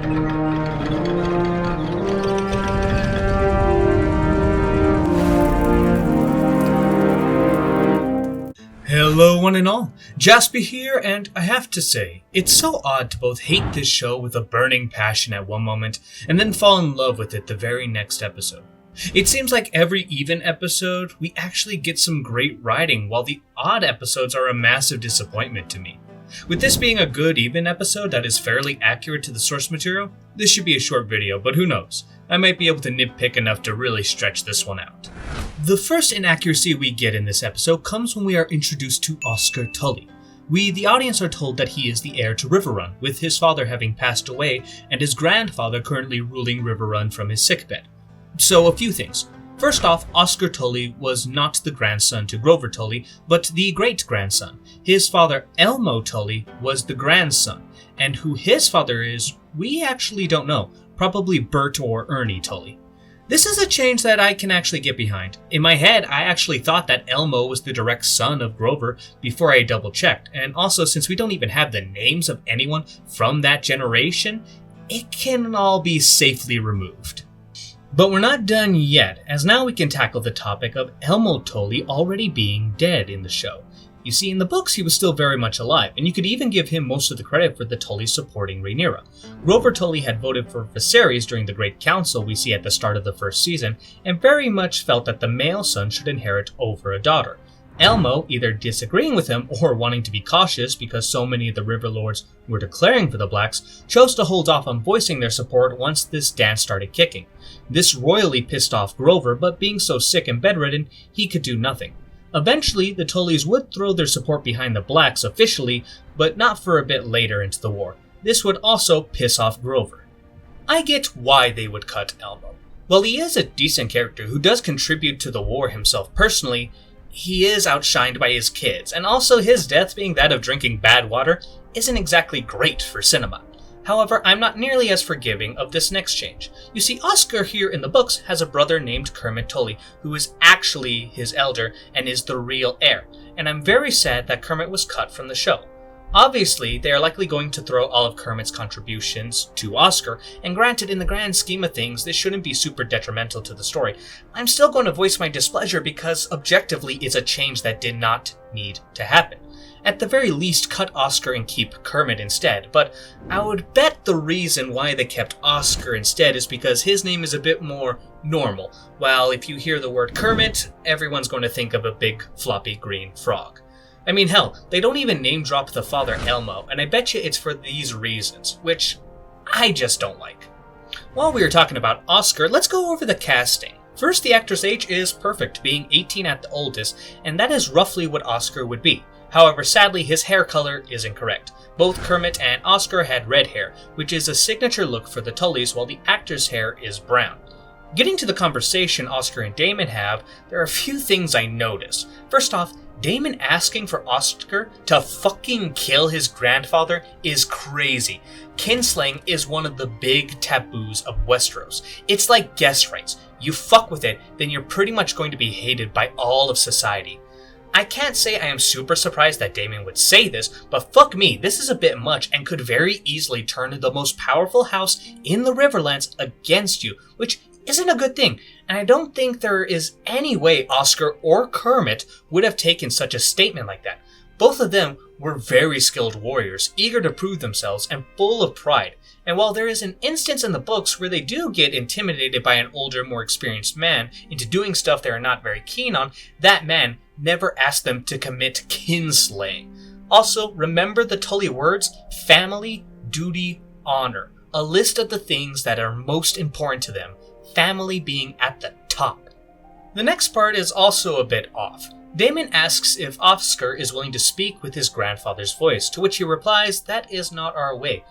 Hello one and all, Jasper here, and I have to say, it's so odd to both hate this show with a burning passion at one moment, and then fall in love with it the very next episode. It seems like every even episode, we actually get some great writing, while the odd episodes are a massive disappointment to me. With this being a good even episode that is fairly accurate to the source material, this should be a short video, but who knows, I might be able to nitpick enough to really stretch this one out. The first inaccuracy we get in this episode comes when we are introduced to Oscar Tully. We, the audience, are told that he is the heir to Riverrun, with his father having passed away and his grandfather currently ruling Riverrun from his sickbed. So a few things. First off, Oscar Tully was not the grandson to Grover Tully, but the great-grandson. His father, Elmo Tully, was the grandson, and who his father is, we actually don't know. Probably Bert or Ernie Tully. This is a change that I can actually get behind. In my head, I actually thought that Elmo was the direct son of Grover before I double-checked, and also since we don't even have the names of anyone from that generation, it can all be safely removed. But we're not done yet, as now we can tackle the topic of Elmo Tully already being dead in the show. You see, in the books he was still very much alive, and you could even give him most of the credit for the Tullys supporting Rhaenyra. Grover Tully had voted for Viserys during the Great Council we see at the start of the first season, and very much felt that the male son should inherit over a daughter. Elmo, either disagreeing with him or wanting to be cautious because so many of the River Lords were declaring for the Blacks, chose to hold off on voicing their support once this dance started kicking. This royally pissed off Grover, but being so sick and bedridden, he could do nothing. Eventually, the Tullys would throw their support behind the Blacks officially, but not for a bit later into the war. This would also piss off Grover. I get why they would cut Elmo. While he is a decent character who does contribute to the war himself personally, he is outshined by his kids, and also his death being that of drinking bad water isn't exactly great for cinema. However, I'm not nearly as forgiving of this next change. You see, Oscar here in the books has a brother named Kermit Tully, who is actually his elder and is the real heir, and I'm very sad that Kermit was cut from the show. Obviously, they are likely going to throw all of Kermit's contributions to Oscar, and granted, in the grand scheme of things, this shouldn't be super detrimental to the story. I'm still going to voice my displeasure because, objectively, it's a change that did not need to happen. At the very least, cut Oscar and keep Kermit instead, but I would bet the reason why they kept Oscar instead is because his name is a bit more normal, while if you hear the word Kermit, everyone's going to think of a big, floppy green frog. I mean, hell, they don't even name drop the father Elmo, and I bet you it's for these reasons, which I just don't like. While we are talking about Oscar, let's go over the casting. First, the actor's age is perfect, being 18 at the oldest, and that is roughly what Oscar would be. However, sadly, his hair color is incorrect. Both Kermit and Oscar had red hair, which is a signature look for the Tullys, while the actor's hair is brown. Getting to the conversation Oscar and Daemon have, there are a few things I noticed. First off, Daemon asking for Oscar to fucking kill his grandfather is crazy. Kinslaying is one of the big taboos of Westeros. It's like guest rights. You fuck with it, then you're pretty much going to be hated by all of society. I can't say I am super surprised that Daemon would say this, but fuck me, this is a bit much and could very easily turn the most powerful house in the Riverlands against you, which isn't a good thing, and I don't think there is any way Oscar or Kermit would have taken such a statement like that. Both of them were very skilled warriors, eager to prove themselves and full of pride, and while there is an instance in the books where they do get intimidated by an older, more experienced man into doing stuff they are not very keen on, that man never asked them to commit kinslaying. Also, remember the Tully words: family, duty, honor. A list of the things that are most important to them, family being at the top. The next part is also a bit off. Daemon asks if Oscar is willing to speak with his grandfather's voice, to which he replies, "That is not our way."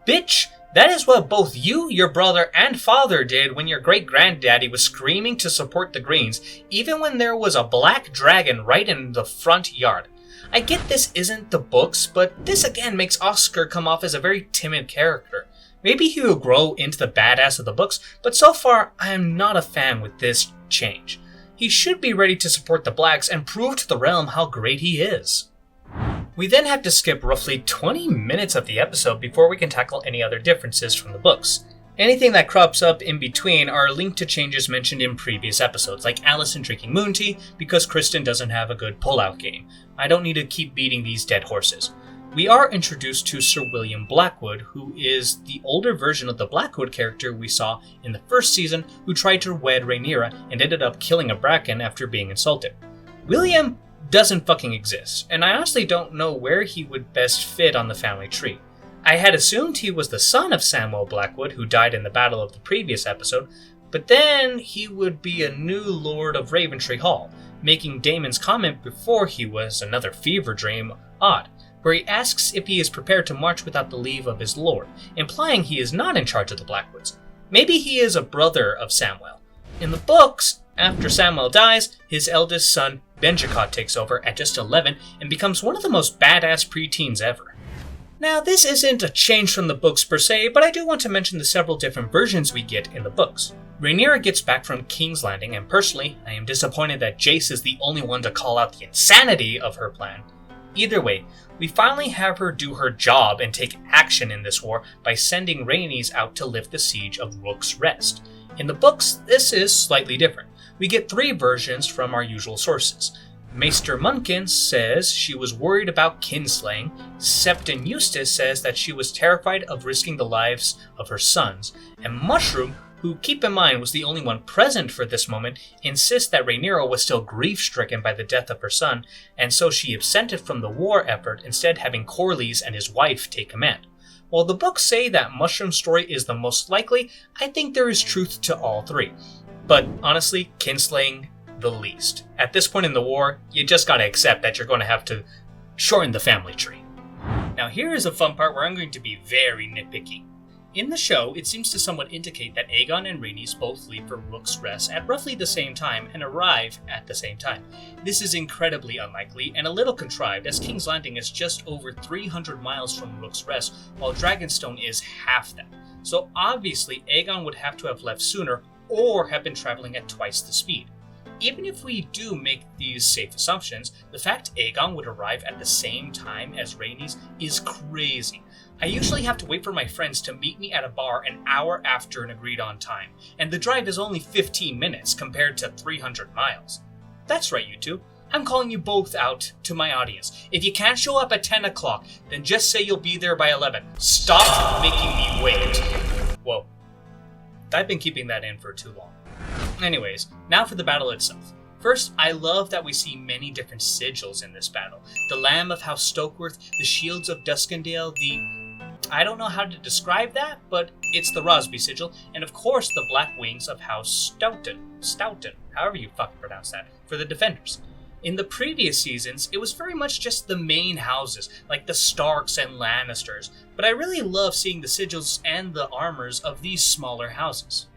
Bitch, that is what both you, your brother, and father did when your great-granddaddy was screaming to support the Greens, even when there was a black dragon right in the front yard. I get this isn't the books, but this again makes Oscar come off as a very timid character. Maybe he will grow into the badass of the books, but so far I am not a fan with this change. He should be ready to support the Blacks and prove to the realm how great he is. We then have to skip roughly 20 minutes of the episode before we can tackle any other differences from the books. Anything that crops up in between are linked to changes mentioned in previous episodes, like Alicent drinking moon tea because Kristen doesn't have a good pull-out game. I don't need to keep beating these dead horses. We are introduced to Sir William Blackwood, who is the older version of the Blackwood character we saw in the first season, who tried to wed Rhaenyra and ended up killing a Bracken after being insulted. William doesn't fucking exist, and I honestly don't know where he would best fit on the family tree. I had assumed he was the son of Samwell Blackwood, who died in the battle of the previous episode, but then he would be a new Lord of Raventree Hall, making Daemon's comment before he was another fever dream odd, where he asks if he is prepared to march without the leave of his lord, implying he is not in charge of the Blackwoods. Maybe he is a brother of Samwell. In the books, after Samwell dies, his eldest son, Benjicot, takes over at just 11 and becomes one of the most badass preteens ever. Now, this isn't a change from the books per se, but I do want to mention the several different versions we get in the books. Rhaenyra gets back from King's Landing, and personally, I am disappointed that Jace is the only one to call out the insanity of her plan. Either way, we finally have her do her job and take action in this war by sending Rhaenys out to lift the siege of Rook's Rest. In the books, this is slightly different. We get 3 versions from our usual sources. Maester Munkin says she was worried about kinslaying. Septon Eustace says that she was terrified of risking the lives of her sons. And Mushroom, who, keep in mind, was the only one present for this moment, insists that Rhaenyra was still grief-stricken by the death of her son, and so she absented from the war effort, instead having Corlys and his wife take command. While the books say that Mushroom's story is the most likely, I think there is truth to all 3. But honestly, kinslaying, the least. At this point in the war, you just gotta accept that you're going to have to shorten the family tree. Now here is a fun part where I'm going to be very nitpicky. In the show, it seems to somewhat indicate that Aegon and Rhaenys both leave for Rook's Rest at roughly the same time and arrive at the same time. This is incredibly unlikely and a little contrived, as King's Landing is just over 300 miles from Rook's Rest, while Dragonstone is half that. So obviously Aegon would have to have left sooner or have been traveling at twice the speed. Even if we do make these safe assumptions, the fact Aegon would arrive at the same time as Rhaenys is crazy. I usually have to wait for my friends to meet me at a bar an hour after an agreed on time, and the drive is only 15 minutes compared to 300 miles. That's right, you two. I'm calling you both out to my audience. If you can't show up at 10 o'clock, then just say you'll be there by 11. Stop making me wait. Whoa. I've been keeping that in for too long. Anyways, now for the battle itself. First, I love that we see many different sigils in this battle. The Lamb of House Stokeworth, the Shields of Duskendale, I don't know how to describe that, but it's the Rosby sigil, and of course the Black Wings of House Stoughton, however you fucking pronounce that, for the defenders. In the previous seasons, it was very much just the main houses, like the Starks and Lannisters, but I really love seeing the sigils and the armors of these smaller houses.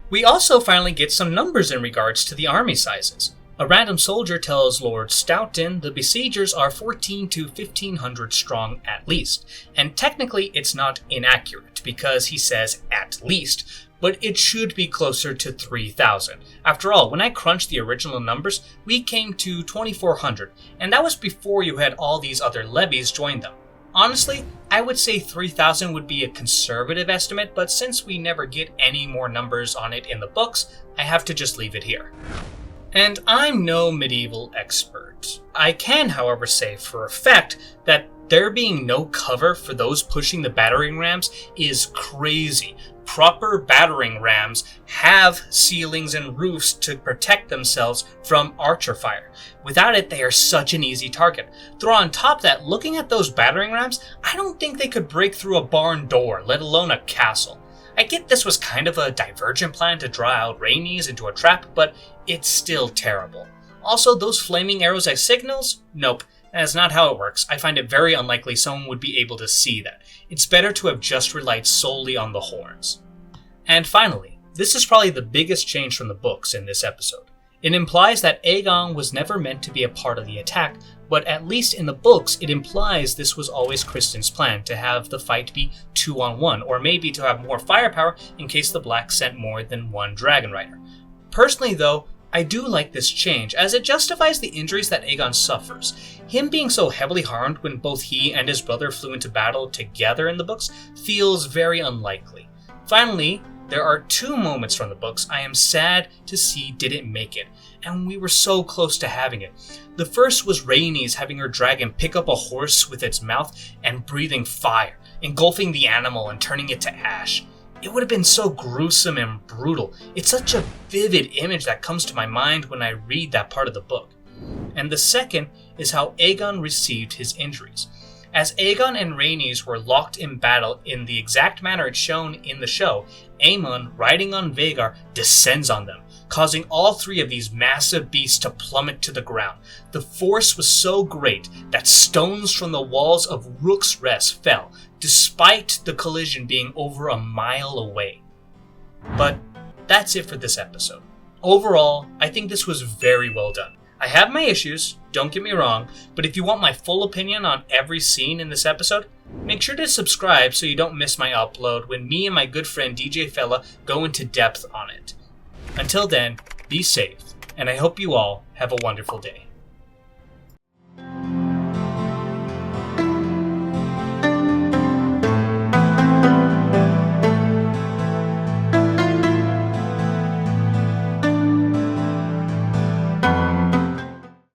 We also finally get some numbers in regards to the army sizes. A random soldier tells Lord Stoughton the besiegers are 14 to 1500 strong at least, and technically it's not inaccurate because he says at least, but it should be closer to 3,000. After all, when I crunched the original numbers, we came to 2,400, and that was before you had all these other levies join them. Honestly, I would say 3,000 would be a conservative estimate, but since we never get any more numbers on it in the books, I have to just leave it here. And I'm no medieval expert. I can, however, say for a fact that there being no cover for those pushing the battering rams is crazy. Proper battering rams have ceilings and roofs to protect themselves from archer fire. Without it, they are such an easy target. Throw on top that, looking at those battering rams, I don't think they could break through a barn door, let alone a castle. I get this was kind of a divergent plan to draw out Rhaenys into a trap, but it's still terrible. Also, those flaming arrows as signals? Nope. That is not how it works. I find it very unlikely someone would be able to see that. It's better to have just relied solely on the horns. And finally, this is probably the biggest change from the books in this episode. It implies that Aegon was never meant to be a part of the attack, but at least in the books it implies this was always Kristen's plan, to have the fight be 2-on-1, or maybe to have more firepower in case the Blacks sent more than one dragon rider. Personally though, I do like this change, as it justifies the injuries that Aegon suffers. Him being so heavily harmed when both he and his brother flew into battle together in the books feels very unlikely. Finally, there are 2 moments from the books I am sad to see didn't make it, and we were so close to having it. The first was Rhaenys having her dragon pick up a horse with its mouth and breathing fire, engulfing the animal and turning it to ash. It would have been so gruesome and brutal. It's such a vivid image that comes to my mind when I read that part of the book. And the second is how Aegon received his injuries. As Aegon and Rhaenys were locked in battle in the exact manner it's shown in the show, Aemon, riding on Vhagar, descends on them, causing all 3 of these massive beasts to plummet to the ground. The force was so great that stones from the walls of Rook's Rest fell, despite the collision being over a mile away. But that's it for this episode. Overall, I think this was very well done. I have my issues, don't get me wrong, but if you want my full opinion on every scene in this episode, make sure to subscribe so you don't miss my upload when me and my good friend DJ Fella go into depth on it. Until then, be safe, and I hope you all have a wonderful day.